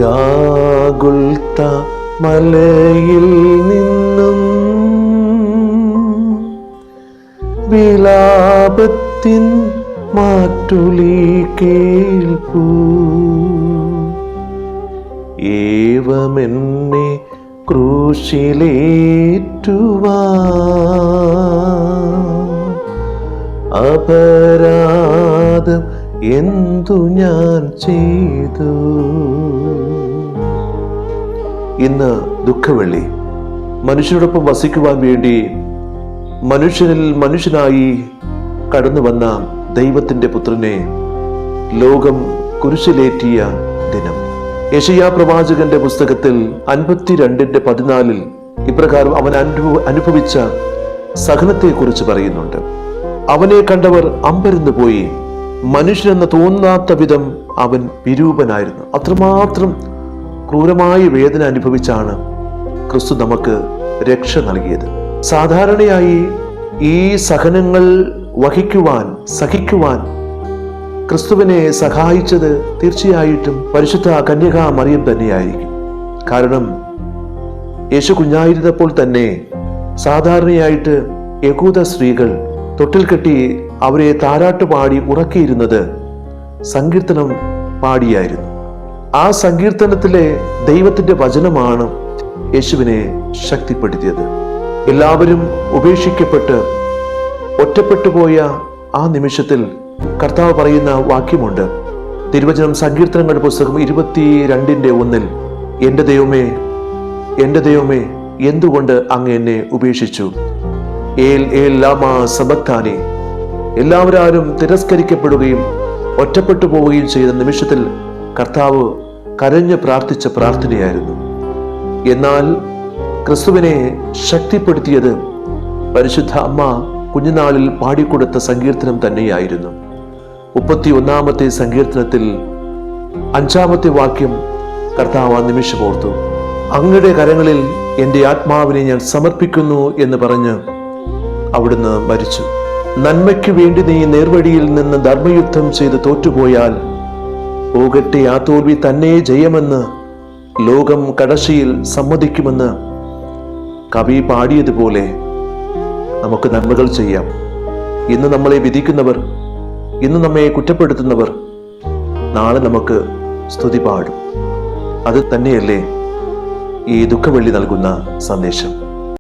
ഗാഗുൽത്ത മലയിൽ നിന്നും വിലാപത്തിൻ മാറ്റുലി കേൾപ്പൂ. ഏവമെന്നെ ക്രൂശിലേറ്റുവാൻ അപരാധം എന്തു ഞാൻ ചെയ്തു. ഇന്ന് ദുഃഖവെള്ളി. മനുഷ്യരോടൊപ്പം വസിക്കുവാൻ വേണ്ടി മനുഷ്യനിൽ മനുഷ്യനായി കടന്നു വന്ന ദൈവത്തിന്റെ പുത്രനെ ലോകം കുരിശിലേറ്റിയ ദിനം. യെശയ്യാ പ്രവാചകന്റെ പുസ്തകത്തിൽ 52:14 ഇപ്രകാരം അവൻ അനുഭവിച്ച സഹനത്തെ കുറിച്ച് പറയുന്നുണ്ട്. അവനെ കണ്ടവർ അമ്പരന്ന് പോയി. മനുഷ്യനെന്ന് തോന്നാത്ത വിധം അവൻ വിരൂപനായിരുന്നു. അത്രമാത്രം ക്രൂരമായ വേദന അനുഭവിച്ചാണ് ക്രിസ്തു നമുക്ക് രക്ഷ നൽകിയത്. സാധാരണയായി ഈ സഹനങ്ങൾ സഹിക്കുവാൻ ക്രിസ്തുവിനെ സഹായിച്ചത് തീർച്ചയായിട്ടും പരിശുദ്ധ കന്യകാ മറിയം തന്നെയായിരിക്കും. കാരണം യേശു കുഞ്ഞായിരുന്നപ്പോൾ തന്നെ സാധാരണയായിട്ട് യഹൂദ സ്ത്രീകൾ തൊട്ടിൽ കെട്ടി അവരെ താരാട്ട് പാടി ഉറക്കിയിരുന്നത് സങ്കീർത്തനം പാടിയായിരുന്നു. ആ സങ്കീർത്തനത്തിലെ ദൈവത്തിന്റെ വചനമാണ് യേശുവിനെ ശക്തിപ്പെടുത്തിയത്. എല്ലാവരും ഉപേക്ഷിക്കപ്പെട്ട് ഒറ്റപ്പെട്ടു പോയ ആ നിമിഷത്തിൽ കർത്താവ് പറയുന്ന വാക്യമുണ്ട്. തിരുവചനം സങ്കീർത്തനങ്ങളുടെ പുസ്തകം 22:1 എൻ്റെ ദൈവമേ, എൻ്റെ ദൈവമേ, എന്തുകൊണ്ട് അങ്ങ് എന്നെ ഉപേക്ഷിച്ചു? ഏൽ ഏൽ ലാമാ സബക്താനി. എല്ലാവരും തിരസ്കരിക്കപ്പെടുകയും ഒറ്റപ്പെട്ടു പോവുകയും ചെയ്ത നിമിഷത്തിൽ കർത്താവ് കരഞ്ഞ് പ്രാർത്ഥിച്ച പ്രാർത്ഥനയായിരുന്നു. എന്നാൽ ക്രിസ്തുവിനെ ശക്തിപ്പെടുത്തിയത് പരിശുദ്ധ അമ്മ കുഞ്ഞുനാളിൽ പാടിക്കൊടുത്ത സങ്കീർത്തനം തന്നെയായിരുന്നു. 31-ാമത്തെ സങ്കീർത്തനത്തിൽ 5-ാമത്തെ വാക്യം കർത്താവ് ആ നിമിഷം ഓർത്തു. അങ്ങയുടെ കരങ്ങളിൽ എൻ്റെ ആത്മാവിനെ ഞാൻ സമർപ്പിക്കുന്നു എന്ന് പറഞ്ഞ് അവിടുന്ന് മരിച്ചു. നന്മയ്ക്ക് വേണ്ടി നീ നേർവഴിയിൽ നിന്ന് ധർമ്മയുദ്ധം ചെയ്ത് തോറ്റുപോയാൽ പോകട്ടെ, ആ തോൽവി തന്നെ ജയമെന്ന് ലോകം കടശയിൽ സമ്മതിക്കുമെന്ന് കവി പാടിയതുപോലെ നമുക്ക് നന്മകൾ ചെയ്യാം. ഇന്ന് നമ്മളെ വിധിക്കുന്നവർ, ഇന്ന് നമ്മെ കുറ്റപ്പെടുത്തുന്നവർ നാളെ നമുക്ക് സ്തുതി പാടും. അത് തന്നെയല്ലേ ഈ ദുഃഖവെള്ളി നൽകുന്ന സന്ദേശം.